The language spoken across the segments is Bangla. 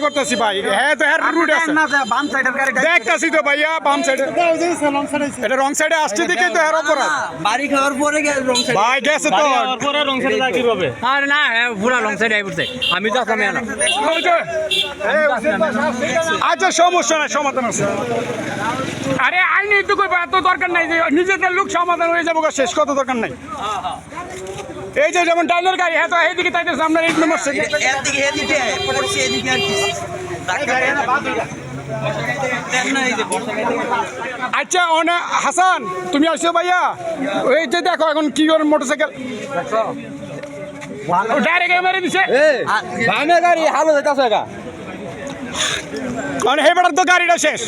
করতেছি ভাই হ্যাঁ তো হ্যাঁ রুট আছে দেখতেছি তো ভাইয়া বাম সাইডে এটা রং সাইডে আসছে দিকে তো হ্যাঁ অপরাধ বাড়ি খাওয়ার পরে ভাই গেছে তো রং সাইডে কিভাবে আর না পুরা রং সাইডে আইবছে আমি তো আসলাম না আচ্ছা সমস্যা নাই সমাধান আছে আরে আইনি তো কই এত দরকার নাই যে নিজেদের লোক সমাধান হয়ে যাবো শেষ কত দরকার নাই এই যে যেমন ডাইনের গাড়ি হ্যাঁ তো এইদিকে তাইতেছে আপনার 8 নম্বর সেকেন্ড আচ্ছা অনে হাসান তুমি আসছো ভাইয়া এই যে দেখো এখন কি করে মোটরসাইকেল ডাইরেক্ট মেরে দিছে ভাঙা গাড়ি হালো যাইতাছে গা মানে হেবাটার তো গাড়িটা শেষ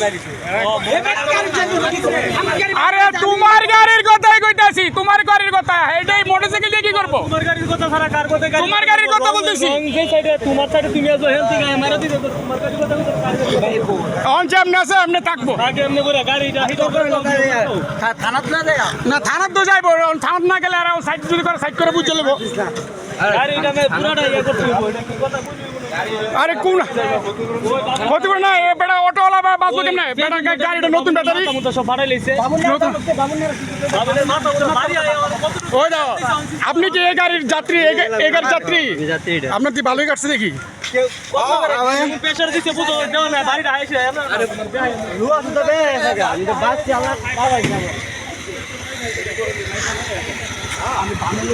আরে তোমার গাড়ির কথাই কইতাছি তোমার গাড়ির কথা এটাই মোটরসাইকেল দিয়ে কি করব তোমার গাড়ির কথা ছাড়া কার কথা গাড়ি তোমার গাড়ির কথা বলতেছি রং যে সাইডে তোমার সাইডে তুমি আছো হেল থেকে আমারে দিতে তোমার গাড়ির কথা অন যে আপনি আছে আপনি থাকবো আগে এমনি করে গাড়িটা হিটো করে থানাত না যায় না থানার তো যাইবো থানাত না গেলে আর সাইড যদি করে সাইড করে বুঝে নেবো গাড়িটা মে পুরোটা ইয়া করতে হবে এটা কি কথা বুঝিব আরে কোন হতে পারে না এ বেটা অটোওয়ালা বা বাসও কেমনে বেটা গাড়িটা নতুন ব্যাটারি তো সব ভাড়াই লইছে বাবুনের মাথা পুরো ভারী আয় কত ওই দাও আপনি কি এই গাড়ির যাত্রী এই গাড়ির যাত্রী আপনার কি ভালোই কাটছে দেখি প্রেসার দিতে বুঝো দেও না বাড়িটা আইছে আরে রুয়া তো বে আমি তো বাস চালা পাওয়াই না আমি বাংলা